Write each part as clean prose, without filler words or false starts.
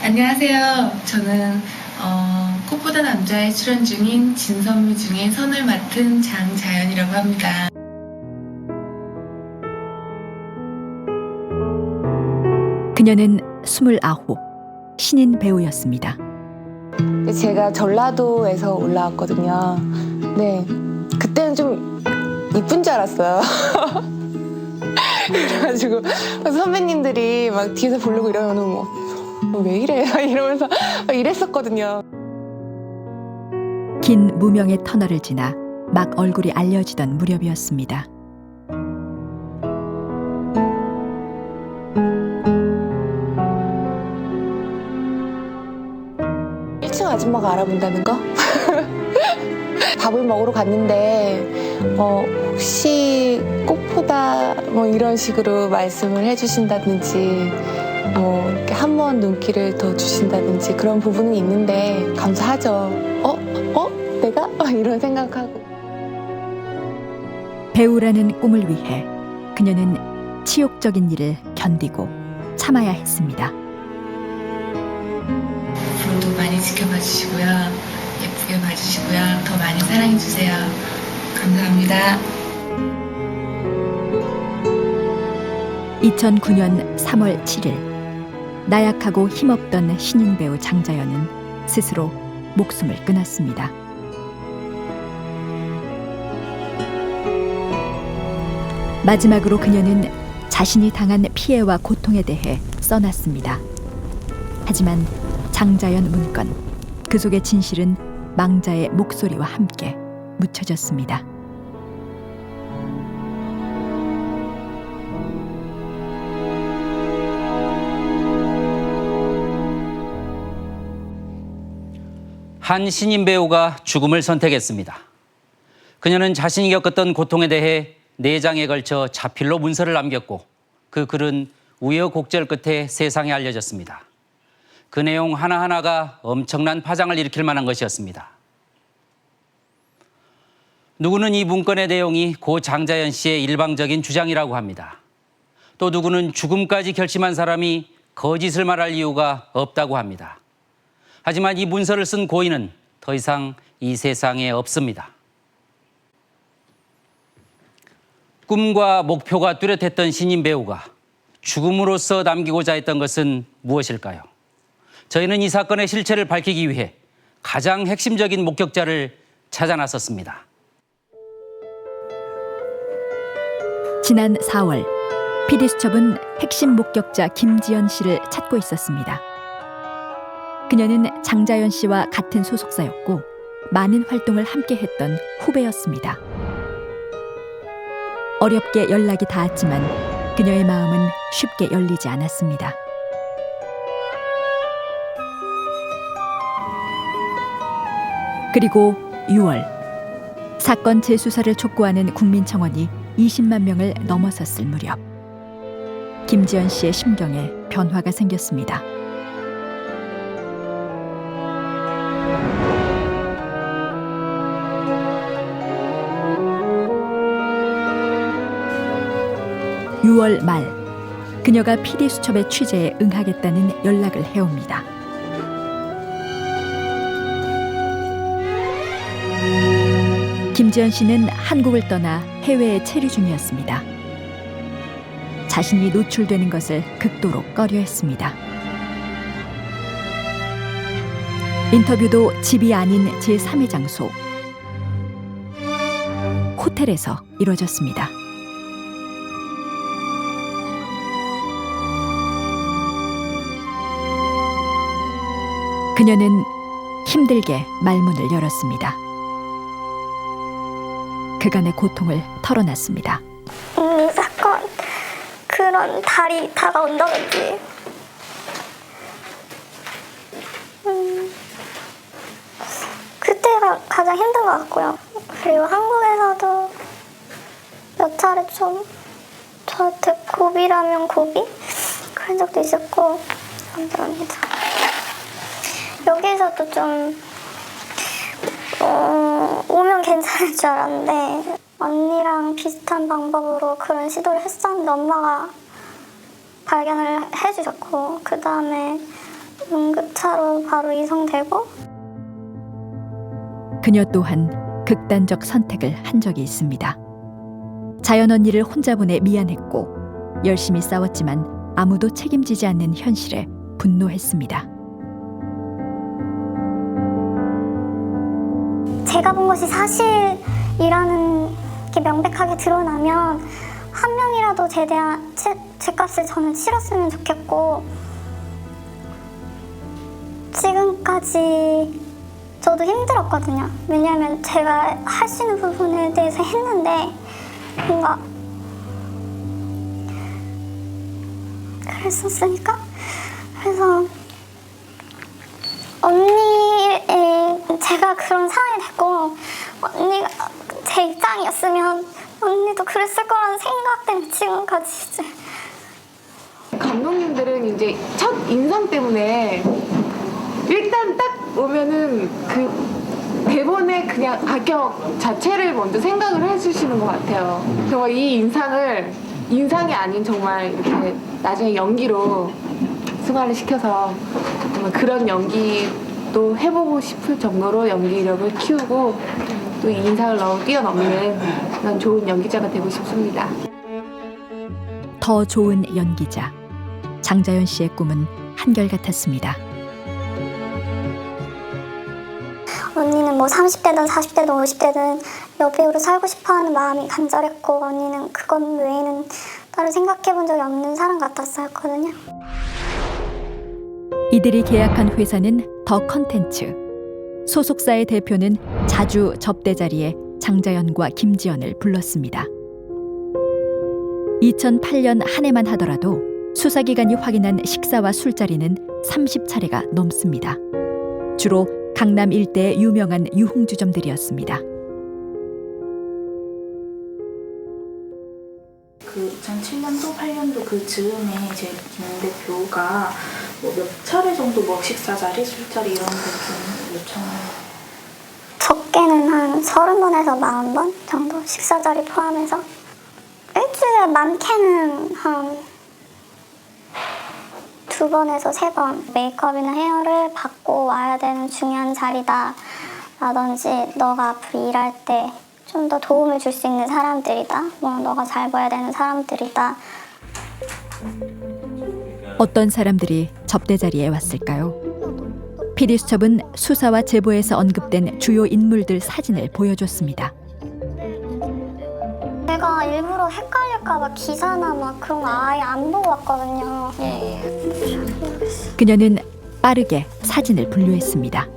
안녕하세요. 저는 꽃보다 남자에 출연 중인 진선미 중의 선을 맡은 장자연이라고 합니다. 그녀는 29, 신인 배우였습니다. 제가 전라도에서 올라왔거든요. 네, 그때는 좀 이쁜 줄 알았어요. 그래가지고 선배님들이 막 뒤에서 부르고 이러면 뭐 왜 이래? 이러면서 막 이랬었거든요. 긴 무명의 터널을 지나 막 얼굴이 알려지던 무렵이었습니다. 일층 아줌마가 알아본다는 거? 밥을 먹으러 갔는데 혹시 꽃보다 뭐 이런 식으로 말씀을 해주신다든지 뭐 이렇게 한 번 눈길을 더 주신다든지 그런 부분은 있는데 감사하죠. 내가? 이런 생각하고. 배우라는 꿈을 위해 그녀는 치욕적인 일을 견디고 참아야 했습니다. 앞으로도 많이 지켜봐 주시고요. 예쁘게 봐주시고요. 더 많이 사랑해 주세요. 감사합니다. 2009년 3월 7일 나약하고 힘없던 신인 배우 장자연은 스스로 목숨을 끊었습니다. 마지막으로 그녀는 자신이 당한 피해와 고통에 대해 써놨습니다. 하지만 장자연 문건, 그 속의 진실은 망자의 목소리와 함께 묻혀졌습니다. 한 신인 배우가 죽음을 선택했습니다. 그녀는 자신이 겪었던 고통에 대해 4장에 걸쳐 자필로 문서를 남겼고 그 글은 우여곡절 끝에 세상에 알려졌습니다. 그 내용 하나하나가 엄청난 파장을 일으킬 만한 것이었습니다. 누구는 이 문건의 내용이 고 장자연 씨의 일방적인 주장이라고 합니다. 또 누구는 죽음까지 결심한 사람이 거짓을 말할 이유가 없다고 합니다. 하지만 이 문서를 쓴 고인은 더 이상 이 세상에 없습니다. 꿈과 목표가 뚜렷했던 신인 배우가 죽음으로써 남기고자 했던 것은 무엇일까요? 저희는 이 사건의 실체를 밝히기 위해 가장 핵심적인 목격자를 찾아 나섰습니다. 지난 4월 PD수첩은 핵심 목격자 김지연 씨를 찾고 있었습니다. 그녀는 장자연 씨와 같은 소속사였고 많은 활동을 함께 했던 후배였습니다. 어렵게 연락이 닿았지만 그녀의 마음은 쉽게 열리지 않았습니다. 그리고 6월 사건 재수사를 촉구하는 국민청원이 20만 명을 넘어섰을 무렵 김지연 씨의 심경에 변화가 생겼습니다. (6월) 말 그녀가 PD수첩의 취재에 응하겠다는 연락을 해옵니다. 김지연 씨는 한국을 떠나 해외에 체류 중이었습니다. 자신이 노출되는 것을 극도로 꺼려했습니다. 인터뷰도 집이 아닌 제3의 장소, 호텔에서 이루어졌습니다. 그녀는 힘들게 말문을 열었습니다. 그간의 고통을 털어놨습니다. 사건, 그런 달이 다가온다든지 그때가 가장 힘든 것 같고요. 그리고 한국에서도 몇 차례 좀 저한테 고비라면 고비? 그런 적도 있었고 감사합니다. 여기에서도 좀 오면 괜찮을 줄 알았는데 언니랑 비슷한 방법으로 그런 시도를 했었는데 엄마가 발견을 해주셨고 그 다음에 차로 바로 이송되고 그녀 또한 극단적 선택을 한 적이 있습니다. 자연 언니를 혼자 보내 미안했고 열심히 싸웠지만 아무도 책임지지 않는 현실에 분노했습니다. 제가 본 것이 사실이라는 게 명백하게 드러나면 한 명이라도 제 값을 저는 치렀으면 좋겠고, 지금까지 저도 힘들었거든요. 왜냐하면 제가 할 수 있는 부분에 대해서 했는데 뭔가 그랬었으니까. 그래서 언니의 제가 그런 상황이 됐고 언니가 제 입장이었으면 언니도 그랬을 거라는 생각 때문에 지금까지 이제 감독님들은 이제 첫 인상 때문에 일단 딱 오면은 그 대본의 그냥 악역 자체를 먼저 생각을 해주시는 것 같아요. 정말 이 인상이 아닌 정말 이렇게 나중에 연기로 승화를 시켜서 정말 그런 연기도 해보고 싶을 정도로 연기력을 키우고 또 이 인상을 너무 뛰어넘는 그런 좋은 연기자가 되고 싶습니다. 더 좋은 연기자. 장자연 씨의 꿈은 한결같았습니다. 언니는 뭐 30대든 40대든 50대든 여배우로 살고 싶어하는 마음이 간절했고 언니는 그것 외에는 따로 생각해본 적이 없는 사람 같았었거든요. 이들이 계약한 회사는 더 컨텐츠. 소속사의 대표는 자주 접대 자리에 장자연과 김지연을 불렀습니다. 2008년 한 해만 하더라도 수사기관이 확인한 식사와 술자리는 30차례가 넘습니다. 주로 강남 일대의 유명한 유흥주점들이었습니다. 그 2007년도, 8년도 그 즈음에 이제 김 대표가 뭐 몇 차례 정도 뭐 식사 자리, 술자리 이런 걸좀 요청을. 적게는 한 30번에서 40번 정도 식사 자리 포함해서 일주일에 많게는 한 2번에서 3번 메이크업이나 헤어를 받고 와야 되는 중요한 자리다 라든지 너가 앞으로 일할 때 좀 더 도움을 줄 수 있는 사람들이다, 뭐 너가 잘 봐야 되는 사람들이다. 어떤 사람들이 접대 자리에 왔을까요? PD수첩은 수사와 제보에서 언급된 주요 인물들 사진을 보여줬습니다. 내가 일부러 헷갈릴까봐 기사나 막 그런 거 아예 안 보고 왔거든요. 그녀는 빠르게 사진을 분류했습니다.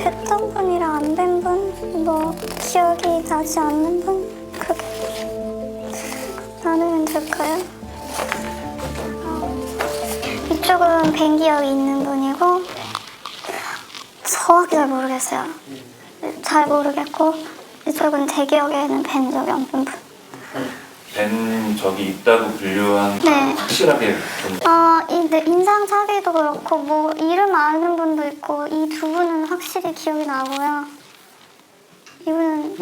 뵀던 분이랑 안 뵌 분, 뭐 기억이 나지 않는 분, 그렇게 나누면 될까요? 이쪽은 뵌 기억이 있는 분이고 정확히 잘 모르겠어요. 잘 모르겠고 이쪽은 제 기억에는 뵌 적이 없는 분. 뵌 적이 있다고 분류한 네. 확실하게 인상착의도 그렇고 뭐 이름 아는 분도 있고 이 두 분은 확실히 기억이 나고요. 이분은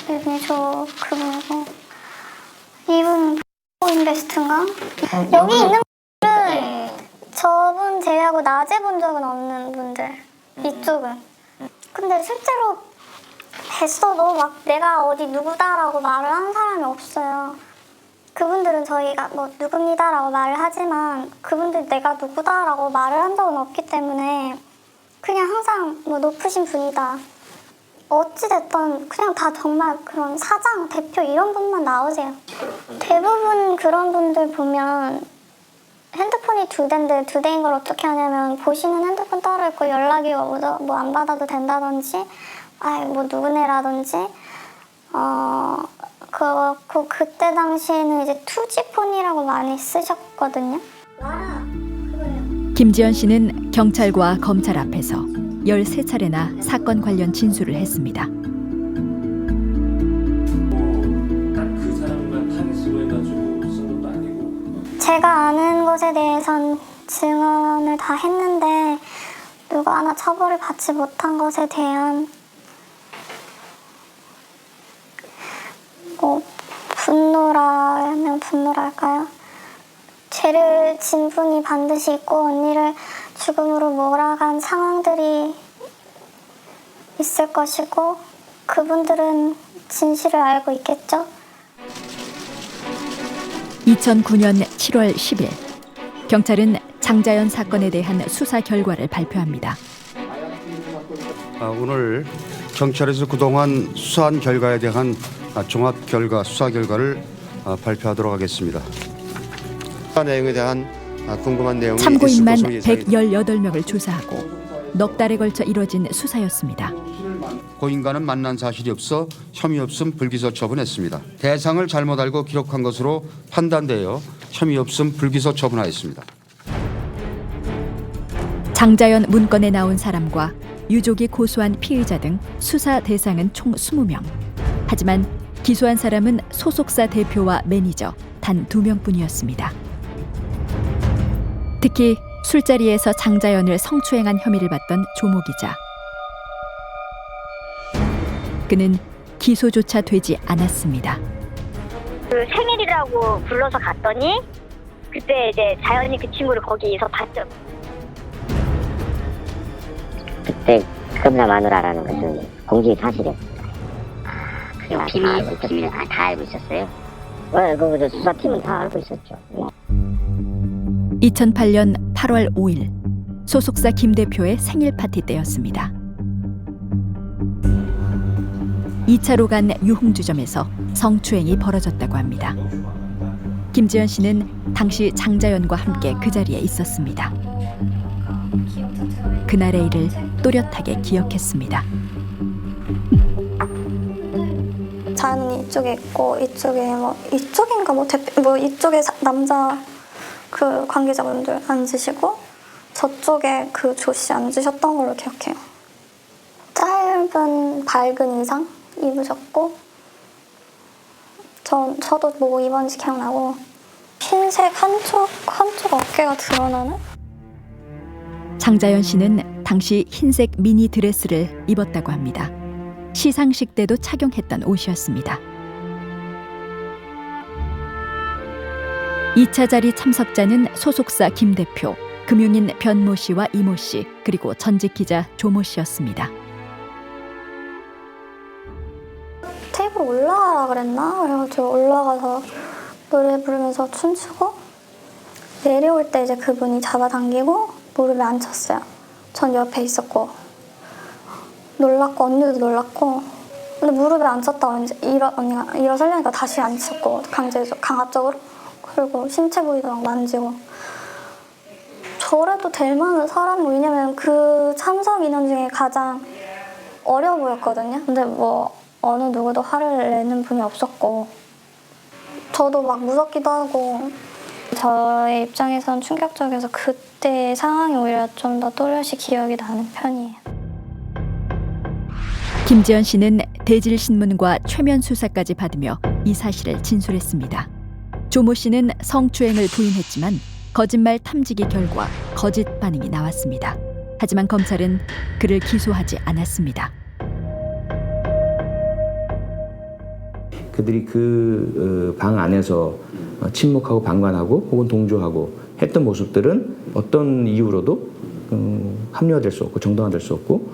이분이 저 그분이고 이분은 인베스트인가? 여기 있는 분들은 저분 제외하고 낮에 본 적은 없는 분들. 이쪽은. 근데 실제로 뵀어도 막 내가 어디 누구다라고 말을 하는 사람이 없어요. 그분들은 저희가 뭐 누굽니다라고 말을 하지만 그분들 내가 누구다라고 말을 한 적은 없기 때문에 그냥 항상 뭐 높으신 분이다. 어찌됐든 그냥 다 정말 그런 사장, 대표 이런 분만 나오세요. 대부분 그런 분들 보면 핸드폰이 2대인데 2대인 걸 어떻게 하냐면 보시는 핸드폰 따로 있고 연락이 오죠. 뭐 안 받아도 된다든지 뭐 누구네라든지 그렇고 그때 당시에는 이제 투지폰이라고 많이 쓰셨거든요. 김지연 씨는 경찰과 검찰 앞에서 13차례나 사건 관련 진술을 했습니다. 그 사람만 타깃으로 해가지고 쓴 것도 아니고. 제가 아는 것에 대해선 증언을 다 했는데 누가 하나 처벌을 받지 못한 것에 대한 분노라면 분노랄까요? 죄를 진 분이 반드시 있고 언니를 죽음으로 몰아간 상황들이 있을 것이고 그분들은 진실을 알고 있겠죠? 2009년 7월 10일 경찰은 장자연 사건에 대한 수사 결과를 발표합니다. 오늘 경찰에서 그동안 수사한 결과에 대한 종합 결과, 수사 결과를 발표하도록 하겠습니다. 수사 내용에 대한 궁금한 내용이 참고인만 있을 것으로 예상이 118명을 조사하고 넉 달에 걸쳐 이뤄진 수사였습니다. 고인과는 만난 사실이 없어 혐의 없음 불기소 처분했습니다. 대상을 잘못 알고 기록한 것으로 판단되어 혐의 없음 불기소 처분하였습니다. 장자연 문건에 나온 사람과 유족이 고소한 피의자 등 수사 대상은 총 20명. 하지만 기소한 사람은 소속사 대표와 매니저 단 2명뿐이었습니다. 특히 술자리에서 장자연을 성추행한 혐의를 받던 조모 기자. 그는 기소조차 되지 않았습니다. 그 생일이라고 불러서 갔더니 그때 이제 자연이 그 친구를 거기서 봤죠. 그때 겁나 마누라라는 것은 공식 사실이었습니다. 그냥 비밀 다 알고 있었어요? 네, 그거 수사팀은 다 알고 있었죠. 2008년 8월 5일 소속사 김 대표의 생일 파티 때였습니다. 2차로 간 유흥주점에서 성추행이 벌어졌다고 합니다. 김지연 씨는 당시 장자연과 함께 그 자리에 있었습니다. 그날의 일을 또렷하게 기억했습니다. 자연이 이쪽에 있고 이쪽에 이쪽인가 이쪽에 남자 그 관계자분들 앉으시고 저쪽에 그 조씨 앉으셨던 걸로 기억해요. 짧은 밝은 의상 입으셨고 저도 뭐 입었는지 기억나고 흰색 한쪽 어깨가 드러나는? 장자연 씨는 당시 흰색 미니 드레스를 입었다고 합니다. 시상식 때도 착용했던 옷이었습니다. 2차 자리 참석자는 소속사 김 대표, 금융인 변모 씨와 이모 씨, 그리고 전직 기자 조모 씨였습니다. 테이블 올라가라 그랬나? 그래가지고 올라가서 노래 부르면서 춤추고 내려올 때 이제 그분이 잡아당기고 무릎에 앉혔어요. 전 옆에 있었고 놀랐고 언니도 놀랐고 근데 무릎에 앉혔다고 이제 언니가 일어서려니까 다시 앉혔고 강압적으로 그리고 신체 부위도 막 만지고 저래도 될 만한 사람 왜냐면 그 참석 인원 중에 가장 어려 보였거든요. 근데 뭐 어느 누구도 화를 내는 분이 없었고 저도 막 무섭기도 하고 저의 입장에선 충격적이어서 그때의 상황이 오히려 좀 더 또렷이 기억이 나는 편이에요. 김지연 씨는 대질신문과 최면 수사까지 받으며 이 사실을 진술했습니다. 조모 씨는 성추행을 부인했지만 거짓말 탐지기 결과 거짓 반응이 나왔습니다. 하지만 검찰은 그를 기소하지 않았습니다. 그들이 그 방 안에서 침묵하고 방관하고 혹은 동조하고 했던 모습들은 어떤 이유로도 합리화될 수 없고 정당화될 수 없고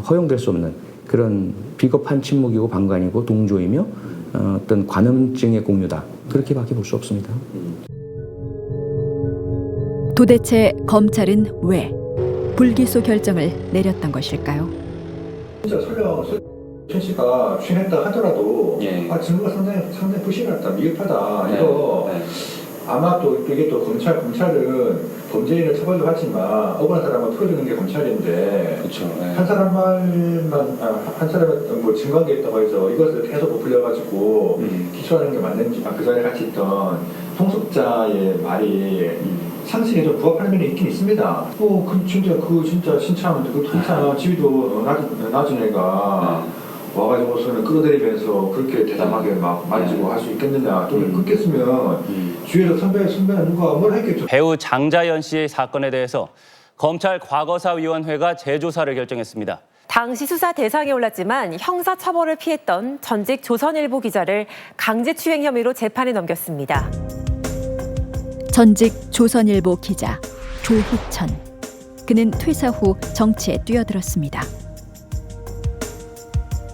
허용될 수 없는 그런 비겁한 침묵이고 방관이고 동조이며 어떤 관음증의 공유다. 그렇게밖에 볼 수 없습니다. 도대체 검찰은 왜 불기소 결정을 내렸던 것일까요? 진짜 설령 천 씨가 추행했다 하더라도 증거가 상당히 부실하다, 미흡하다. 이거 아마 또 이게 또 검찰은 범죄인을 처벌도 하지만 억울한 사람을 풀어주는 게 검찰인데 한 사람 말만 한 사람의 뭐 증거한 게 있다고 해서 이것을 계속 부풀려가지고 기소하는 게 맞는지 그 자리에 같이 있던 통속자의 말이 상식에 좀 부합하는 면이 있긴 있습니다. 진짜 신참 지휘도 낮은 애가 와가지고서는 끌어들이면서 그렇게 대담하게 막 만지고 할 수 있겠느냐. 좀 끊겼으면 주위에서 선배는 누가 뭘 했겠죠. 배우 장자연 씨의 사건에 대해서 검찰 과거사위원회가 재조사를 결정했습니다. 당시 수사 대상에 올랐지만 형사 처벌을 피했던 전직 조선일보 기자를 강제추행 혐의로 재판에 넘겼습니다. 전직 조선일보 기자 조희천. 그는 퇴사 후 정치에 뛰어들었습니다.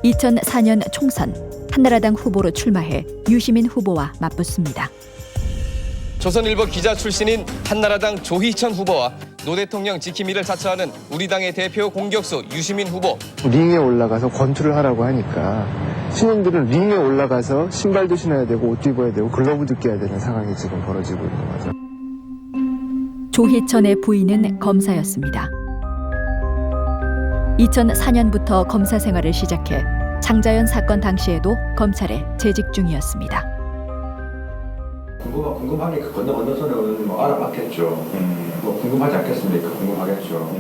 2004년 총선 한나라당 후보로 출마해 유시민 후보와 맞붙습니다. 조선일보 기자 출신인 한나라당 조희천 후보와 노 대통령 지킴이를 자처하는 우리 당의 대표 공격수 유시민 후보. 링에 올라가서 권투를 하라고 하니까 신인들은 링에 올라가서 신발도 신어야 되고 옷도 입어야 되고 글러브도 껴야 되는 상황이 지금 벌어지고 있는 거죠. 조희천의 부인은 검사였습니다. 2004년부터 검사 생활을 시작해 장자연 사건 당시에도 검찰에 재직 중이었습니다. 궁금하니까 건너서는 뭐 알아봤겠죠. 뭐 궁금하지 않겠습니까? 궁금하겠죠.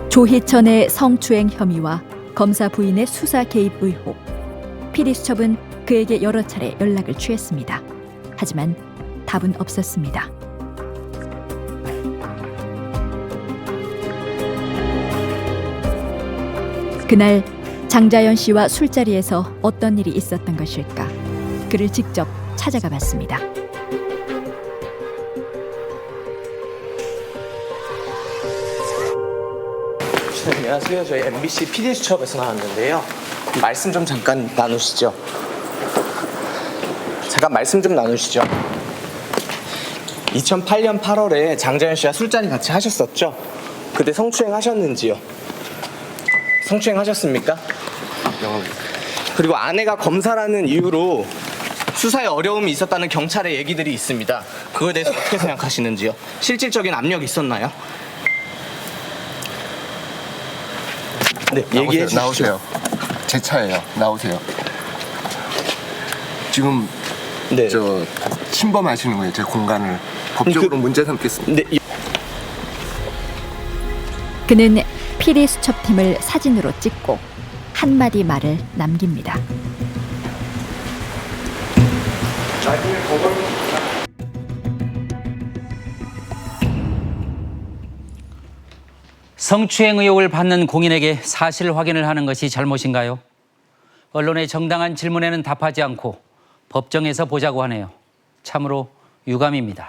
조희천의 성추행 혐의와 검사 부인의 수사 개입 의혹. PD수첩은 그에게 여러 차례 연락을 취했습니다. 하지만 답은 없었습니다. 그날 장자연 씨와 술자리에서 어떤 일이 있었던 것일까? 그를 직접 찾아가 봤습니다. 안녕하세요. 저희 MBC PD수첩에서 나왔는데요. 말씀 좀 잠깐 나누시죠. 잠깐 말씀 좀 나누시죠. 2008년 8월에 장자연 씨와 술자리 같이 하셨었죠? 그때 성추행 하셨는지요? 성추행 하셨습니까? 그리고 아내가 검사라는 이유로 수사에 어려움이 있었다는 경찰의 얘기들이 있습니다. 그거에 대해서 어떻게 생각하시는지요? 실질적인 압력이 있었나요? 네, 얘기해 주시죠. 나오세요. 제 차예요. 나오세요. 지금 네. 저 침범하시는 거예요. 제 공간을 법적으로 문제 삼겠습니다. 네. 그는 PD수첩팀을 사진으로 찍고 한마디 말을 남깁니다. 성추행 의혹을 받는 공인에게 사실 확인을 하는 것이 잘못인가요? 언론의 정당한 질문에는 답하지 않고 법정에서 보자고 하네요. 참으로 유감입니다.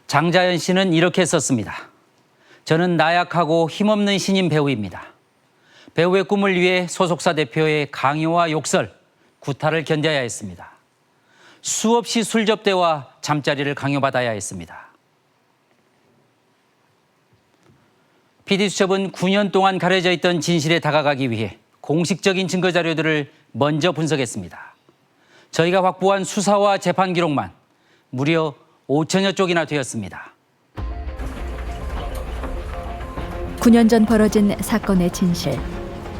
장자연 씨는 이렇게 썼습니다. 저는 나약하고 힘없는 신인 배우입니다. 배우의 꿈을 위해 소속사 대표의 강요와 욕설, 구타를 견뎌야 했습니다. 수없이 술 접대와 잠자리를 강요받아야 했습니다. PD수첩은 9년 동안 가려져 있던 진실에 다가가기 위해 공식적인 증거 자료들을 먼저 분석했습니다. 저희가 확보한 수사와 재판 기록만 무려 5천여 쪽이나 되었습니다. 9년 전 벌어진 사건의 진실.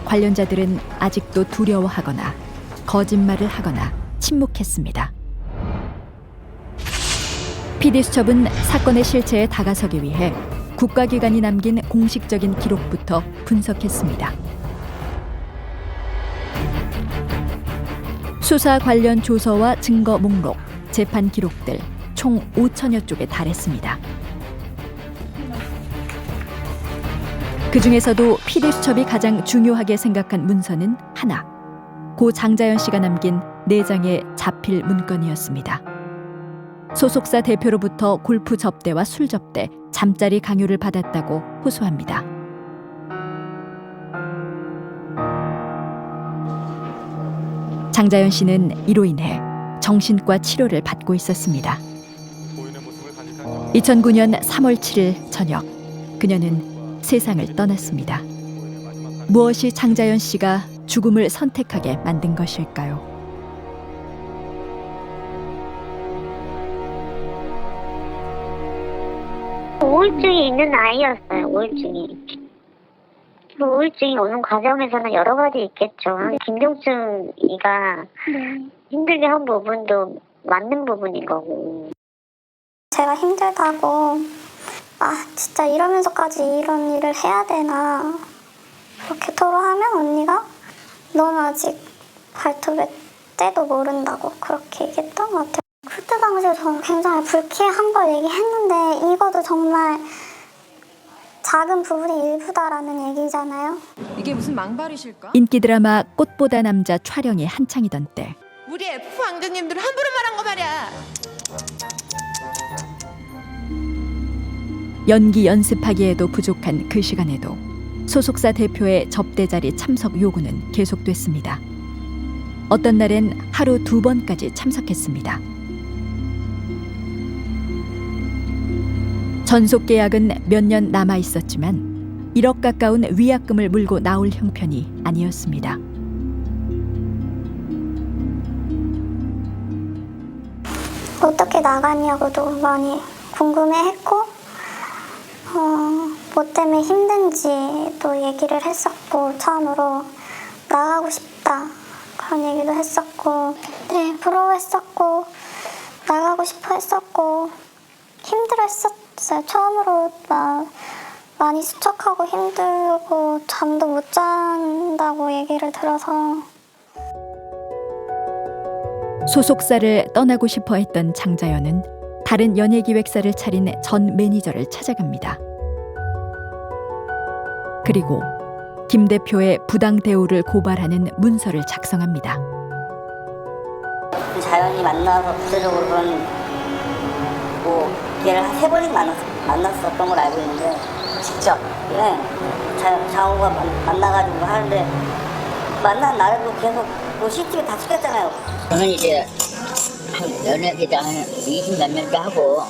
관련자들은 아직도 두려워하거나 거짓말을 하거나 침묵했습니다. PD수첩은 사건의 실체에 다가서기 위해 국가기관이 남긴 공식적인 기록부터 분석했습니다. 수사 관련 조서와 증거 목록, 재판 기록들 총 5천여 쪽에 달했습니다. 그중에서도 PD수첩이 가장 중요하게 생각한 문서는 하나, 고 장자연 씨가 남긴 4장의 자필 문건이었습니다. 소속사 대표로부터 골프 접대와 술 접대, 잠자리 강요를 받았다고 호소합니다. 장자연 씨는 이로 인해 정신과 치료를 받고 있었습니다. 2009년 3월 7일 저녁, 그녀는 세상을 떠났습니다. 무엇이 장자연 씨가 죽음을 선택하게 만든 것일까요? 우울증이 있는 아이였어요. 우울증이. 그 우울증이 오는 과정에서는 여러 가지 있겠죠. 김병준이가 힘들게 한 부분도 맞는 부분인 거고. 제가 힘들다고 진짜 이러면서까지 이런 일을 해야 되나 그렇게 토로하면 언니가 넌 아직 발톱의 때도 모른다고 그렇게 얘기했던 것 같아요. 그때 당시에 저는 굉장히 불쾌한 걸 얘기했는데 이거도 정말 작은 부분이 일부다라는 얘기잖아요. 이게 무슨 망발이실까? 인기 드라마 꽃보다 남자 촬영이 한창이던 때 우리 F 왕자님들 함부로 말한 거 말이야. 연기 연습하기에도 부족한 그 시간에도 소속사 대표의 접대 자리 참석 요구는 계속됐습니다. 어떤 날엔 하루 2번까지 참석했습니다. 전속 계약은 몇 년 남아 있었지만 1억 가까운 위약금을 물고 나올 형편이 아니었습니다. 어떻게 나가냐고도 많이 궁금해했고 뭐 때문에 힘든지도 얘기를 했었고 처음으로 나가고 싶다 그런 얘기도 했었고 네 부러워했었고 나가고 싶어 했었고 힘들어했었어요. 처음으로 많이 수척하고 힘들고 잠도 못 잔다고 얘기를 들어서 소속사를 떠나고 싶어 했던 장자연은 다른 연예기획사를 차린 전 매니저를 찾아갑니다. 그리고 김 대표의 부당 대우를 고발하는 문서를 작성합니다. 자연이 만나서 구체적으로 그런 뭐 걔를 한 3번이 만났었던 걸 알고 있는데 직접? 네. 장호가 만나가지고 하는데 만난 날에도 계속 뭐 CCTV 다 찍혔잖아요. 저는 이제 연예계장 한 20몇 년째 하고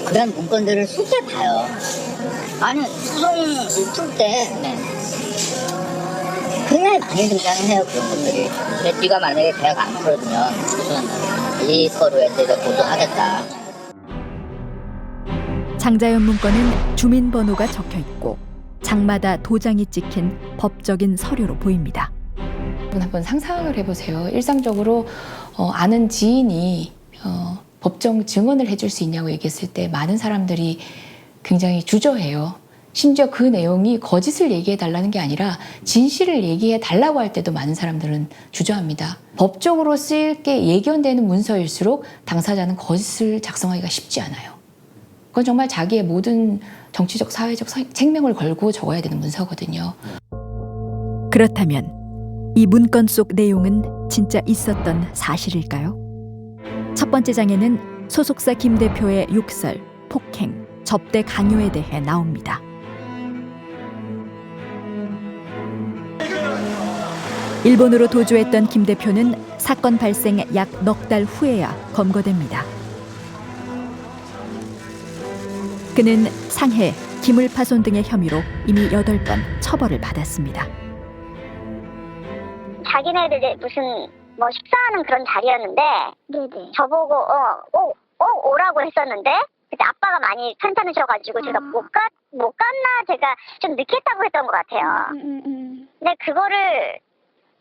그런 문건들을 숫자 봐요. 아니 수송 풀때 굉장히 많이 등장해요 그런 것들이. 근데 네가 만약에 계약 안 풀어주면 무슨 이 서류에 대해서 고소하겠다. 장자연 문건은 주민번호가 적혀있고 장마다 도장이 찍힌 법적인 서류로 보입니다. 한번 상상을 해보세요. 일상적으로 아는 지인이 법정 증언을 해줄 수 있냐고 얘기했을 때 많은 사람들이 굉장히 주저해요. 심지어 그 내용이 거짓을 얘기해달라는 게 아니라 진실을 얘기해달라고 할 때도 많은 사람들은 주저합니다. 법적으로 쓰일 게 예견되는 문서일수록 당사자는 거짓을 작성하기가 쉽지 않아요. 그건 정말 자기의 모든 정치적, 사회적 생명을 걸고 적어야 되는 문서거든요. 그렇다면 이 문건 속 내용은 진짜 있었던 사실일까요? 첫 번째 장에는 소속사 김 대표의 욕설, 폭행, 접대 강요에 대해 나옵니다. 일본으로 도주했던 김 대표는 사건 발생 약 넉 달 후에야 검거됩니다. 그는 상해, 기물파손 등의 ht미로 이미 8번 처벌을 받았습니다. 자기네들 이제 무슨 뭐 식사하는 그런 자리였는데 저보고 꼭 오라고 했었는데 그때 아빠가 많이 편찮으셔가지고 제가 못 갔나 제가 좀 늦게 했다고 했던 것 같아요. 근데 그거를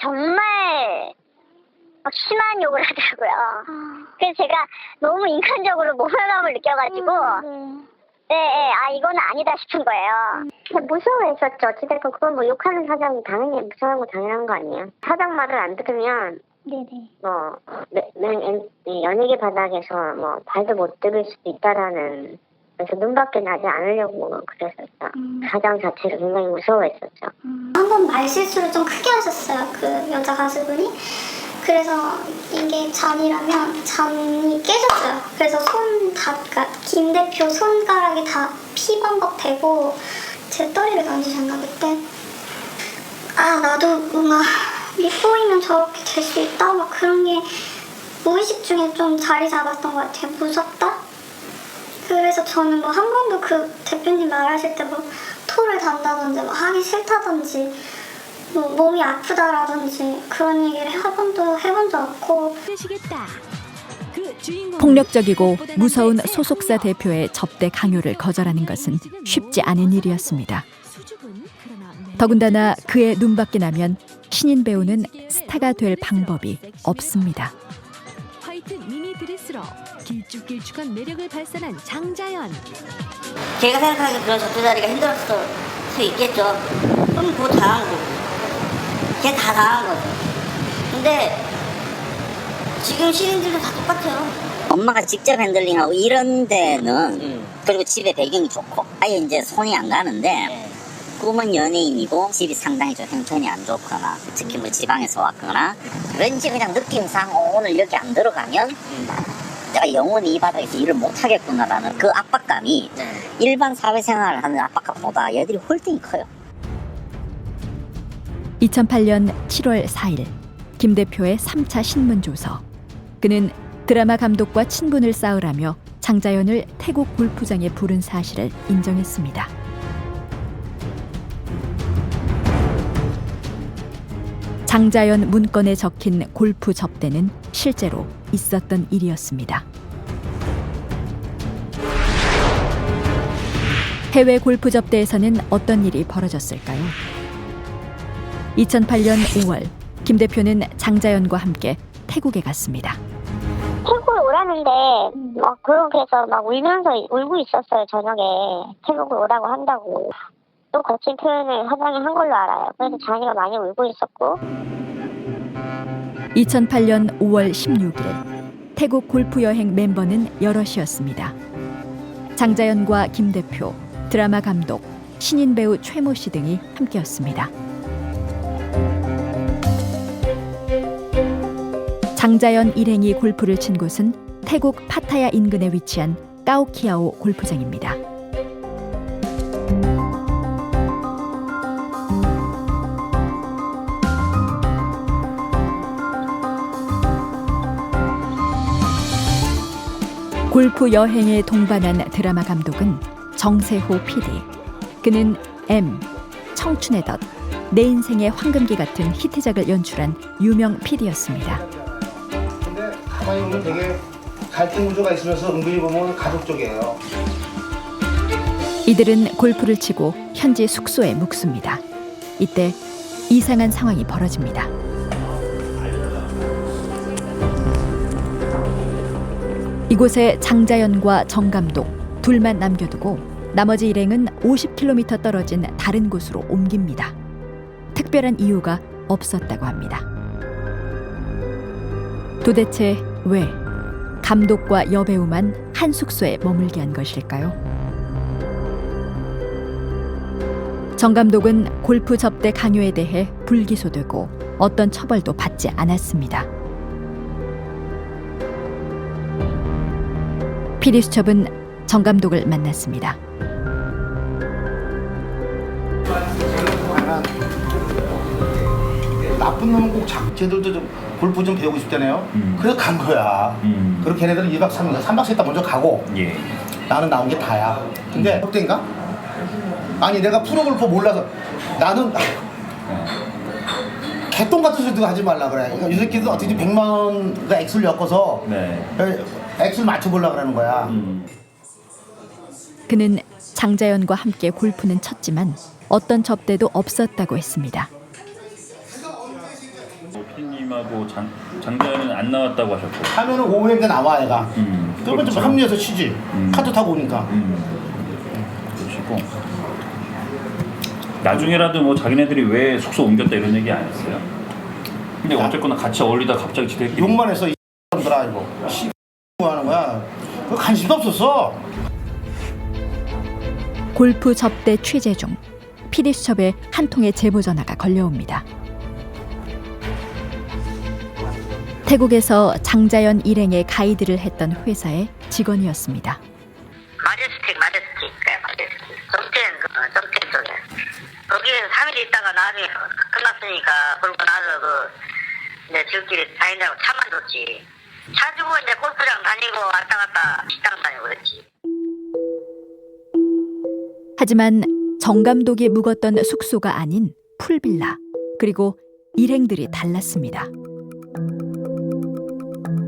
정말 막 심한 욕을 하더라고요. 그래서 제가 너무 인간적으로 모멸감을 느껴가지고 이거는 아니다 싶은 거예요. 무서워했었죠. 어찌됐건 그건 뭐 욕하는 사장이 당연히 무서운 거 당연한 거 아니에요. 사장 말을 안 들으면 연예계 바닥에서 뭐 발도 못 들을 수도 있다라는 그래서 눈밖에 나지 않으려고 그랬었죠. 사장 자체를 굉장히 무서워했었죠. 한 번 말실수를 좀 크게 하셨어요. 그 여자 가수분이. 그래서 이게 잔이라면 잔이 깨졌어요. 그래서 그러니까 김 대표 손가락이 다 피범벅 되고 제 떠리를 만지셨나 그때. 나도 뭔가 밉보이면 저렇게 될 수 있다 막 그런 게 무의식 중에 좀 자리 잡았던 것 같아요. 무섭다? 그래서 저는 뭐 한 번도 그 대표님 말하실 때 뭐 토를 단다든지 뭐 하기 싫다든지 뭐 몸이 아프다라든지 그런 얘기를 해본 적 없고. 폭력적이고 무서운 소속사 대표의 접대 강요를 거절하는 것은 쉽지 않은 일이었습니다. 더군다나 그의 눈밖에 나면 신인 배우는 스타가 될 방법이 없습니다. 화이트 미니 드레스로 길쭉길쭉한 매력을 발산한 장자연. 제가 생각하기에 그런 접대 자리가 힘들었을 수 있겠죠. 그럼 그거 당한 거고. 걔 다 당한 거죠. 근데 지금 신인들도 다 똑같아요. 엄마가 직접 핸들링하고 이런 데는 그리고 집에 배경이 좋고 아예 이제 손이 안 가는데 꿈은 연예인이고 집이 상당히 좀 형편이 안 좋거나 특히 뭐 지방에서 왔거나 왠지 그냥 느낌상 오늘 여기 안 들어가면 내가 영원히 이 바닥에서 일을 못 하겠구나라는 그 압박감이 일반 사회생활을 하는 압박감보다 얘들이 훨씬 커요. 2008년 7월 4일 김 대표의 3차 신문조서. 그는 드라마 감독과 친분을 쌓으라며 장자연을 태국 골프장에 부른 사실을 인정했습니다. 장자연 문건에 적힌 골프 접대는 실제로 있었던 일이었습니다. 해외 골프 접대에서는 어떤 일이 벌어졌을까요? 2008년 5월 김 대표는 장자연과 함께 태국에 갔습니다. 태국에 오라는데 그래서 막 울면서 울고 있었어요. 저녁에 태국에 오라고 한다고. 또 거친 표현을 사장이 한 걸로 알아요. 그래서 자기가 많이 울고 있었고. 2008년 5월 16일 태국 골프 여행 멤버는 여럿이었습니다. 장자연과 김 대표, 드라마 감독, 신인 배우 최모 씨 등이 함께였습니다. 장자연 일행이 골프를 친 곳은 태국 파타야 인근에 위치한 까오키아오 골프장입니다. 골프 여행에 동반한 드라마 감독은 정세호 PD. 그는 M, 청춘의 덫, 내 인생의 황금기 같은 히트작을 연출한 유명 PD였습니다. 근데 가만히 보면 되게 갈등 구조가 있으면서 은근히 보면 가족적이에요. 이들은 골프를 치고 현지 숙소에 묵습니다. 이때 이상한 상황이 벌어집니다. 이곳에 장자연과 정 감독 둘만 남겨두고 나머지 일행은 50km 떨어진 다른 곳으로 옮깁니다. 특별한 이유가 없었다고 합니다. 도대체 왜 감독과 여배우만 한 숙소에 머물게 한 것일까요? 정 감독은 골프 접대 강요에 대해 불기소되고 어떤 처벌도 받지 않았습니다. PD수첩은 정 감독을 만났습니다. 나쁜 놈은 꼭 쟤들도 좀 골프 좀 배우고 싶잖아요. 그래서 간 거야. 그리고 걔네들은 2박 3일, 3박 4일 먼저 가고 나는 나온 게 다야. 근데 그때인가? 아니 내가 프로골프 몰라서 나는 개똥 같은 소리도 하지 말라 그래. 그러니까 이 새끼들 어떻게 100만 원가 액수를 엮어서 액수를 맞춰보려고 그러는 거야. 그는 장자연과 함께 골프는 쳤지만 어떤 접대도 없었다고 했습니다. 피디님하고 장자연은 안 나왔다고 하셨고 하면은 오후에 나와 애가. 그러면 좀 합류해서 치지. 카드 타고 오니까. 그러시고 나중에라도 뭐 자기네들이 왜 숙소 옮겼다 이런 얘기 안 했어요? 근데 어쨌거나 같이 어울리다 갑자기 지들끼리 욕만 했어 이 사람들아 이거. 뭐 하는 거야? 그 관심도 없었어. 골프 접대 취재 중 PD수첩에 한 통의 제보 전화가 걸려옵니다. 태국에서 장자연 일행의 가이드를 했던 회사의 직원이었습니다. 마제스틱 정태 쪽에 거기에 3일 있다가 나중에 끝났으니까 그러고 나서 이제 지들끼리 다닌다고 차만 줬지. 차 주고 이제 골프장 다니고 왔다 갔다 식당 다니고 그랬지. 하지만 정 감독이 묵었던 숙소가 아닌 풀빌라, 그리고 일행들이 달랐습니다.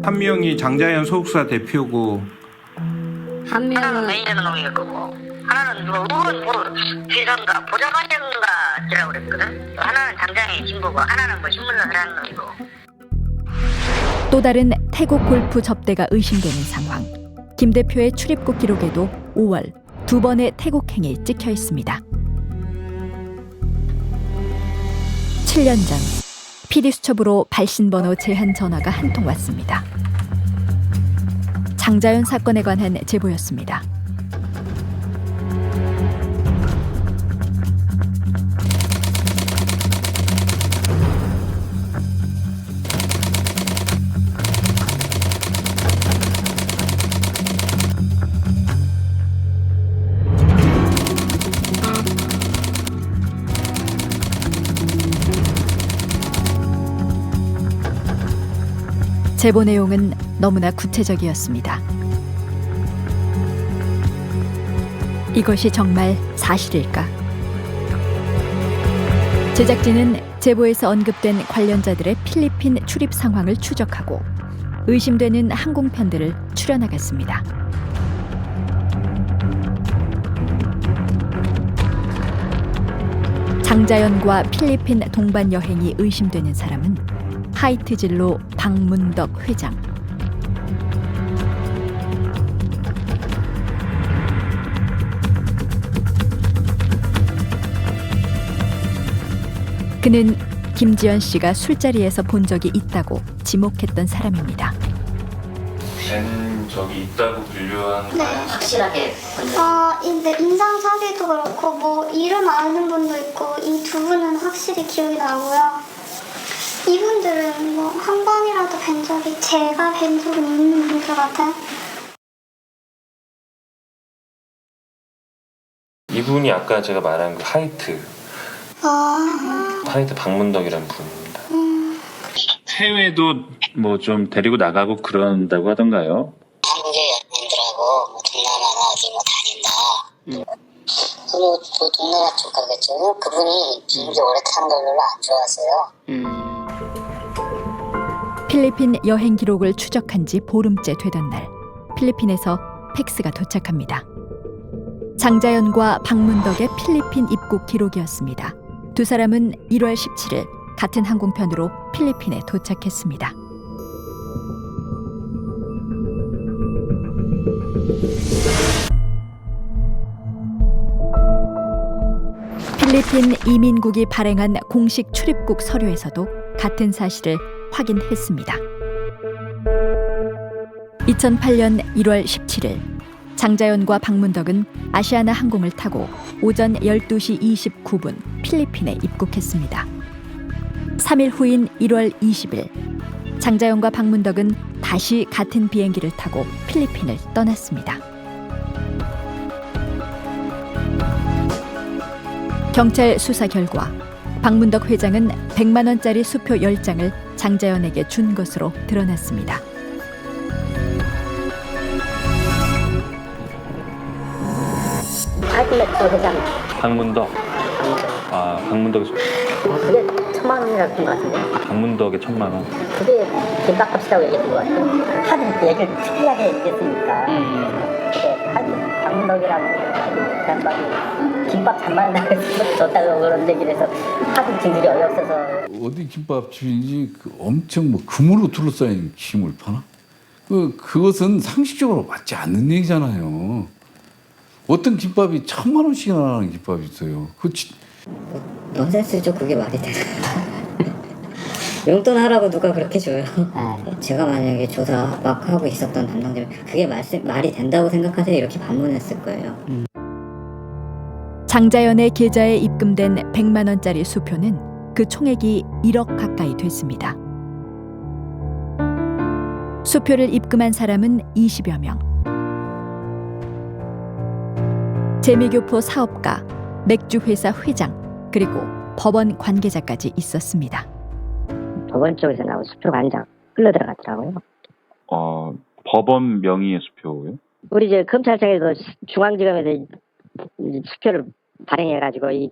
한 명이 장자연 소속사 대표고 한 명은 매니저 놈일 거고 하나는 비서인가 보좌관인가 그랬거든. 하나는 장장의 친구고 하나는 뭐 신문을 하는 놈이고. 또 다른 태국 골프 접대가 의심되는 상황. 김 대표의 출입국 기록에도 5월 2번의 태국행이 찍혀 있습니다. 7년 전 PD수첩으로 발신번호 제한 전화가 한 통 왔습니다. 장자연 사건에 관한 제보였습니다. 제보 내용은 너무나 구체적이었습니다. 이것이 정말 사실일까? 제작진은 제보에서 언급된 관련자들의 필리핀 출입 상황을 추적하고 의심되는 항공편들을 추려나갔습니다. 장자연과 필리핀 동반 여행이 의심되는 사람은 하이트진로 박문덕 회장. 그는 김지연 씨가 술자리에서 본 적이 있다고 지목했던 사람입니다. 벤 저기 있다고 분류한 네. 확실하게 근데 인상 사기도 그렇고 뭐 이름 아는 분도 있고 이 두 분은 확실히 기억이 나고요. 이분들은 뭐 한 번이라도 뵌 적이 제가 뵌 적은 있는 분들 같아요. 이분이 아까 제가 말한 그 하이트 박문덕이라는 분입니다. 해외도 뭐 좀 데리고 나가고 그런다고 하던가요? 한국의 연예인들하고 동남아나 뭐 다닌다. 그 동남아 쪽 가겠죠. 그분이 비행기 오래 타는 걸 별로 안 좋아하세요. 필리핀 여행 기록을 추적한 지 보름째 되던 날, 필리핀에서 팩스가 도착합니다. 장자연과 박문덕의 필리핀 입국 기록이었습니다. 두 사람은 1월 17일 같은 항공편으로 필리핀에 도착했습니다. 필리핀 이민국이 발행한 공식 출입국 서류에서도 같은 사실을 확인했습니다. 2008년 1월 17일 장자연과 박문덕은 아시아나 항공을 타고 오전 12시 29분 필리핀에 입국했습니다. 3일 후인 1월 20일 장자연과 박문덕은 다시 같은 비행기를 타고 필리핀을 떠났습니다. 경찰 수사 결과 박문덕 회장은 100만 원짜리 수표 10장을 장자연에게 준 것으로 드러났습니다. 아이클렉스 회장. 박문덕. 아, 박문덕이 그게 1,000만 원이라고 한 것 같은데. 박문덕의 1,000만 원. 그게 김밥값이라고 얘기했던 것 같아요. 하도 얘기를 특이하게 얘기했으니까. 근데 박문덕이라는 양반이 김밥 잘 만든다고 해서 줬다고 그런 얘기를 해서 하도 진술이 어이없어서. 어디 김밥집인지 엄청 뭐 금으로 둘러싸인 김을 파나? 그것은 상식적으로 맞지 않는 얘기잖아요. 어떤 김밥이 1,000만 원씩이나 하는 김밥이 있어요. 넌센스죠. 그게 말이 돼. 용돈 하라고 누가 그렇게 줘요. 제가 만약에 조사 막 하고 있었던 담당자면 그게 말이 된다고 생각하세요? 이렇게 반문했을 거예요. 장자연의 계좌에 입금된 100만 원짜리 수표는 그 총액이 1억 가까이 됐습니다. 수표를 입금한 사람은 20여 명. 재미교포 사업가, 맥주회사 회장, 그리고 법원 관계자까지 있었습니다. 법원 쪽에서 나온 수표가 한 장 흘러들어갔더라고요. 법원 명의의 수표요? 우리 이제 검찰청에서 중앙지검에서 수표를 발행해가지고 이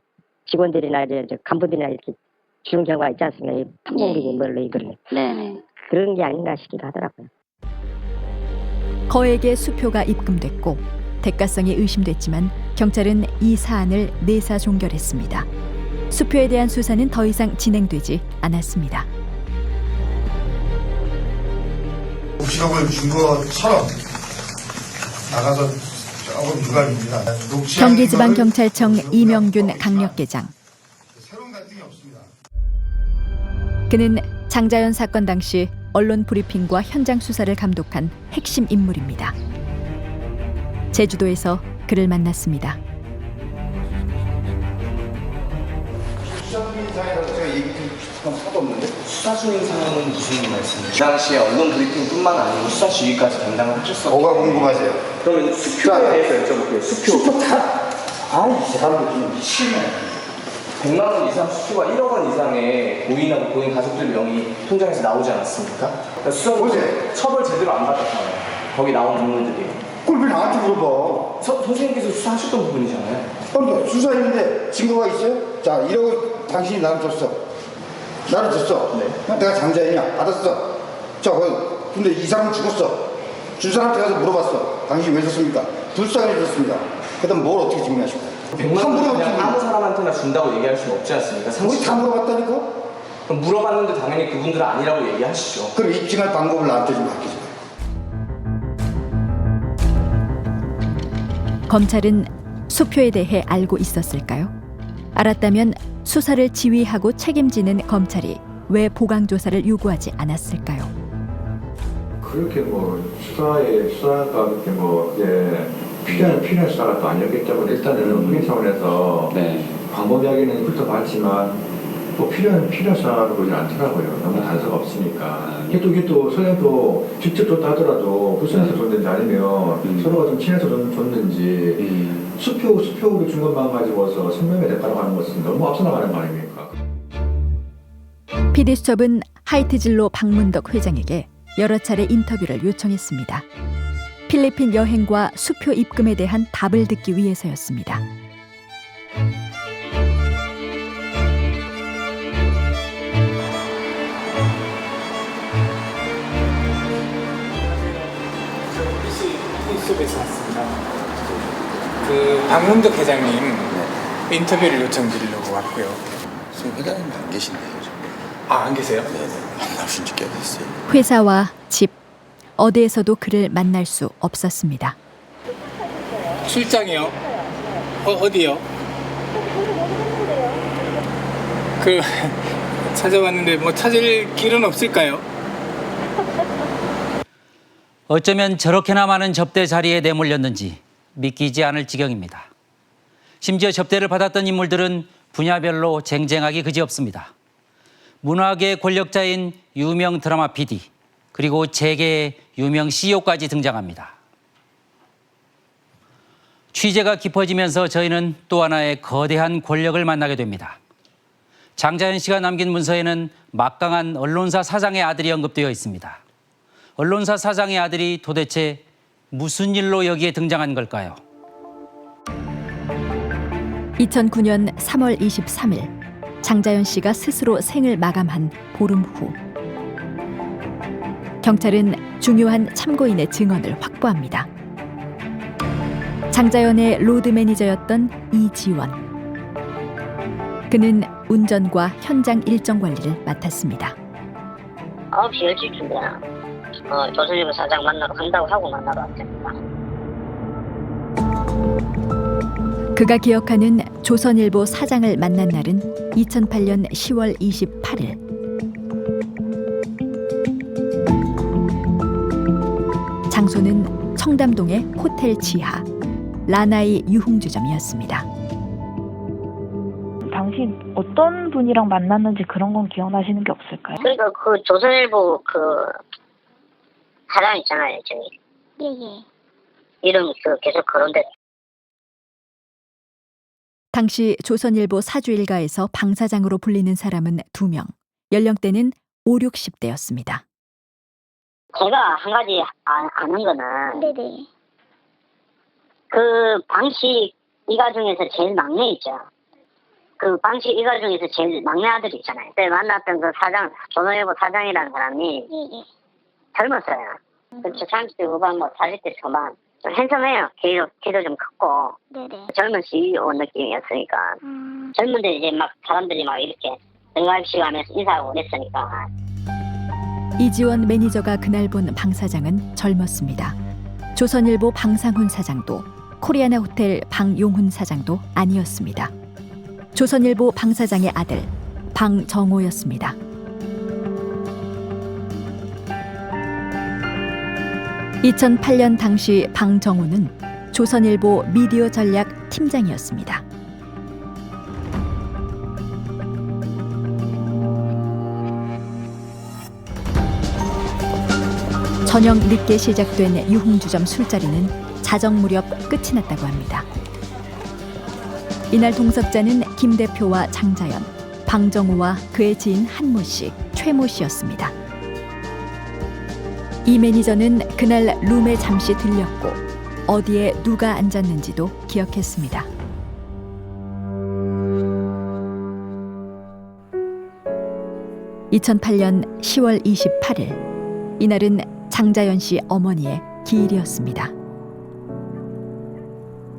직원들이나 이제 간부들이나 이렇게 주는 경우가 있지 않습니까? 이 판공비니 뭘로 이거를. 네. 그런 게 아닌가 싶기도 하더라고요. 거액의 수표가 입금됐고 대가성이 의심됐지만 경찰은 이 사안을 내사 종결했습니다. 수표에 대한 수사는 더 이상 진행되지 않았습니다. 녹취록을 준 것처럼 나가서 조금 유감입니다. 경기지방경찰청 이명균 강력계장. 그는 장자연 사건 당시 언론 브리핑과 현장 수사를 감독한 핵심 인물입니다. 제주도에서 그를 만났습니다. 수사 중인 상황은 무슨 말씀이세요? 그 당시에 언론 브리핑뿐만 아니고 수사 지휘까지 담당을 하셨어요. 뭐가 궁금하세요? 그러면 수표에 대해서 여쭤볼게요. 수표 다? 이 사람들 좀 심해. 100만 원 이상 수수가 1억 원 이상의 고인하고 고인 가족들 명의 통장에서 나오지 않았습니까? 그러니까 수사는 처벌 제대로 안 받았잖아요. 거기 나온 인물들이. 그걸 왜 나한테 물어봐? 선생님께서 수사하셨던 부분이잖아요. 그러니까 수사했는데 증거가 있어요? 자, 1억을 당신이 나한테 줬어. 나를 줬어. 네. 내가 장자이냐? 받았어. 자, 근데 이 사람은 죽었어. 준 사람한테 가서 물어봤어. 당신이 왜 줬습니까? 불쌍히 줬습니다. 그 다음 뭘 어떻게 증명하실 거야? 100만 원 그냥 아무 사람한테나 준다고 얘기할 수는 없지 않습니까? 우리 다 물어봤다니까? 그럼 물어봤는데 당연히 그분들은 아니라고 얘기하시죠. 그럼 입증할 방법을 나한테 좀 맡기세요. 검찰은 수표에 대해 알고 있었을까요? 알았다면 수사를 지휘하고 책임지는 검찰이 왜 보강 조사를 요구하지 않았을까요? 그렇게 뭐 수사가 그렇게 뭐 이제 필요한 수사가 또 아니었기 때문에 일단은 확인 차원에서 방법 이야기는 훑어봤지만 또 필요한 수사로 보지 않더라고요. 너무 단서가 없으니까. 이게 또 서장도 직접 줬다 하더라도 불선해서 줬는지 아니면 서로가 좀 친해서 줬는지 수표로 준 것만 가지고서 생명의 대가로 하는 것은 너무 앞서 나가는 거 아닙니까? PD수첩은 하이트진로 박문덕 회장에게 여러 차례 인터뷰를 요청했습니다. 필리핀 여행과 수표 입금에 대한 답을 듣기 위해서였습니다. PD수첩에서 왔습니다. 그 박문덕 회장님 인터뷰를 요청드리려고 왔고요. 지금 회장님 안 계신데요. 안 계세요? 네네. 안 나오신 지 꽤 됐어요. 회사와 집, 어디에서도 그를 만날 수 없었습니다. 출장이요? 어디요? 찾아왔는데 뭐 찾을 길은 없을까요? 어쩌면 저렇게나 많은 접대 자리에 내몰렸는지 믿기지 않을 지경입니다. 심지어 접대를 받았던 인물들은 분야별로 쟁쟁하기 그지없습니다. 문화계 권력자인 유명 드라마 PD, 그리고 재계의 유명 CEO까지 등장합니다. 취재가 깊어지면서 저희는 또 하나의 거대한 권력을 만나게 됩니다. 장자연 씨가 남긴 문서에는 막강한 언론사 사장의 아들이 언급되어 있습니다. 언론사 사장의 아들이 도대체 무슨 일로 여기에 등장한 걸까요? 2009년 3월 23일 장자연 씨가 스스로 생을 마감한 보름 후 경찰은 중요한 참고인의 증언을 확보합니다. 장자연의 로드 매니저였던 이지원. 그는 운전과 현장 일정 관리를 맡았습니다. 9시 10시쯤에 조선일보 사장 만나러 간다고 하고 만나러 왔습니다. 그가 기억하는 조선일보 사장을 만난 날은 2008년 10월 28일. 장소는 청담동의 호텔 지하 라나이 유흥주점이었습니다. 당시 어떤 분이랑 만났는지 그런 건 기억나시는 게 없을까요? 그러니까 그 조선일보 그 사장 있잖아요, 저기. 예예. 이름 계속 거론돼. 당시 조선일보 사주 일가에서 방 사장으로 불리는 사람은 2명, 연령대는 5, 60대였습니다. 제가 한 가지 아는 거는 네네. 그 방씨 이가 중에서 제일 막내 있죠. 그 방씨 이가 중에서 제일 막내 아들이 있잖아요. 그때 만났던 그 사장, 조선일보 사장이라는 사람이 젊었어요. 그렇죠. 30대 후반, 40대 초반. 좀 핸섬해요. 키도 좀 컸고. 네네. 젊은 CEO 느낌이었으니까. 젊은데 이제 막 사람들이 막 이렇게 등갈식 하면서 인사하고 그랬으니까. 이지원 매니저가 그날 본 방 사장은 젊었습니다. 조선일보 방상훈 사장도 코리아나 호텔 방용훈 사장도 아니었습니다. 조선일보 방 사장의 아들 방정호였습니다. (2008년) 당시 방정호는 조선일보 미디어 전략 팀장이었습니다. 저녁 늦게 시작된 유흥주점 술자리는 자정 무렵 끝이 났다고 합니다. 이날 동석자는 김 대표와 장자연, 방정우와 그의 지인 한모 씨, 최모 씨였습니다. 이 매니저는 그날 룸에 잠시 들렸고 어디에 누가 앉았는지도 기억했습니다. (2008년 10월 28일) 이날은 장자연 씨 어머니의 기일이었습니다.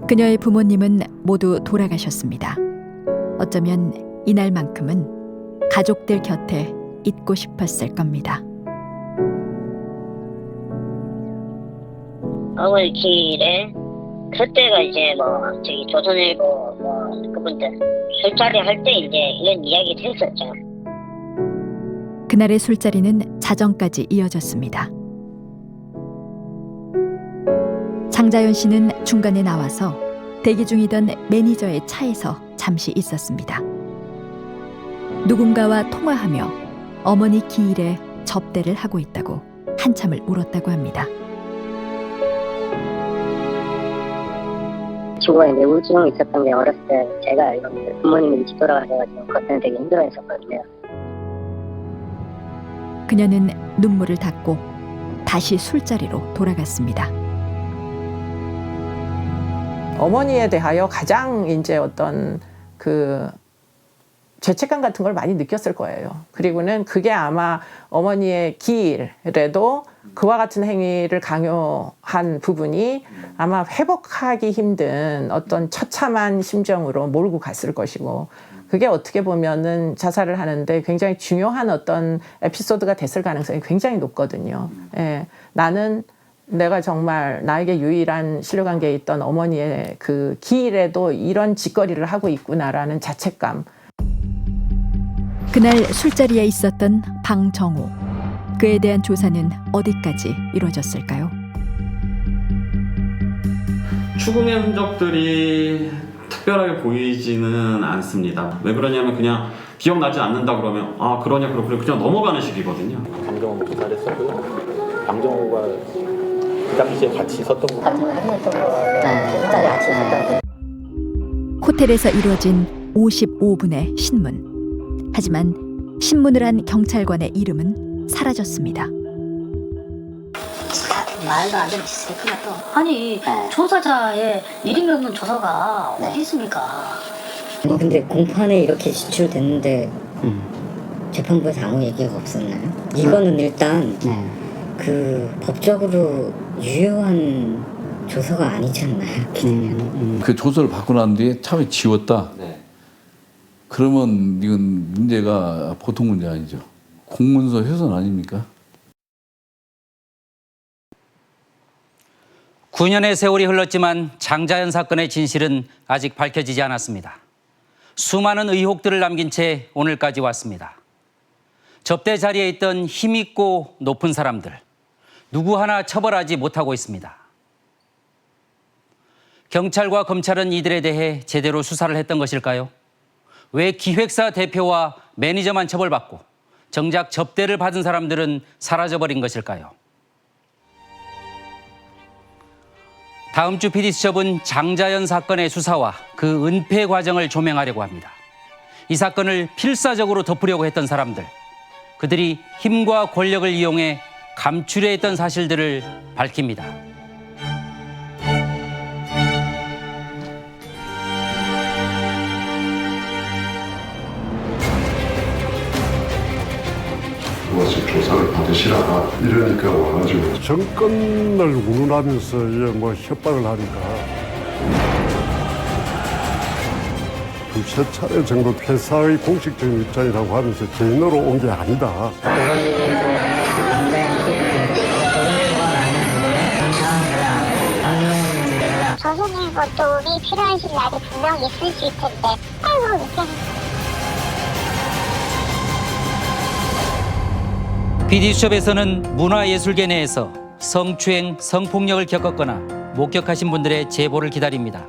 그녀의 부모님은 모두 돌아가셨습니다. 어쩌면 이날만큼은 가족들 곁에 있고 싶었을 겁니다. 어머니 기일에 그때가 이제 저기 조선일보 그분들 술자리 할 때 이제 이런 이야기를 했었죠. 그날의 술자리는 자정까지 이어졌습니다. 장자연 씨는 중간에 나와서 대기 중이던 매니저의 차에서 잠시 있었습니다. 누군가와 통화하며 어머니 기일에 접대를 하고 있다고 한참을 울었다고 합니다. 친구가 이제 우울증이 있었던 게 어렸을 때 제가 알기로는 부모님이 일찍 돌아가셔가지고 그것 때문에 되게 힘들어했었거든요. 그녀는 눈물을 닦고 다시 술자리로 돌아갔습니다. 어머니에 대하여 가장 이제 어떤 그 죄책감 같은 걸 많이 느꼈을 거예요. 그리고는 그게 아마 어머니의 기일에도 그와 같은 행위를 강요한 부분이 아마 회복하기 힘든 어떤 처참한 심정으로 몰고 갔을 것이고, 그게 어떻게 보면은 자살을 하는데 굉장히 중요한 어떤 에피소드가 됐을 가능성이 굉장히 높거든요. 예, 나는 내가 정말 나에게 유일한 신뢰관계에 있던 어머니의 그 기일에도 이런 짓거리를 하고 있구나라는 자책감. 그날 술자리에 있었던 방정우. 그에 대한 조사는 어디까지 이루어졌을까요? 추궁의 흔적들이 특별하게 보이지는 않습니다. 왜 그러냐면 그냥 기억나지 않는다 그러면 아 그러냐 그래 그냥 넘어가는 식이거든요. 방정우 조사를 했었고요. 방정우가 그 당시에 같이 있었던 거 같아요. 호텔에서 이루어진 55분의 신문. 하지만 신문을 한 경찰관의 이름은 사라졌습니다. 말도 안 되는 짓을 했구나 또. 아니 조사자의 이름이 없는 조사가 어디 있습니까? 근데 공판에 이렇게 지출됐는데 재판부에서 아무 얘기가 없었나요? 이거는 일단 그 법적으로 유효한 조서가 아니지 않나요? 이렇게 되면. 그 조서를 받고 난 뒤에 차에 지웠다. 그러면 이건 문제가 보통 문제 아니죠. 공문서 훼손 아닙니까? 9년의 세월이 흘렀지만 장자연 사건의 진실은 아직 밝혀지지 않았습니다. 수많은 의혹들을 남긴 채 오늘까지 왔습니다. 접대 자리에 있던 힘있고 높은 사람들, 누구 하나 처벌하지 못하고 있습니다. 경찰과 검찰은 이들에 대해 제대로 수사를 했던 것일까요? 왜 기획사 대표와 매니저만 처벌받고 정작 접대를 받은 사람들은 사라져버린 것일까요? 다음 주 PD수첩은 장자연 사건의 수사와 그 은폐 과정을 조명하려고 합니다. 이 사건을 필사적으로 덮으려고 했던 사람들, 그들이 힘과 권력을 이용해 감추려 했던 사실들을 밝힙니다. 와서 조사를 받으시라 이러니까 와가지고 정권을 운운하면서 뭐 협박을 하니까 두세 차례 정도 회사의 공식적인 입장이라고 하면서 개인으로 온 게 아니다. 조선일보 도움이 필요하신 날이 분명 있을 수 있을 텐데 아이고 이렇게 PD수첩에서는 문화예술계 내에서 성추행, 성폭력을 겪었거나 목격하신 분들의 제보를 기다립니다.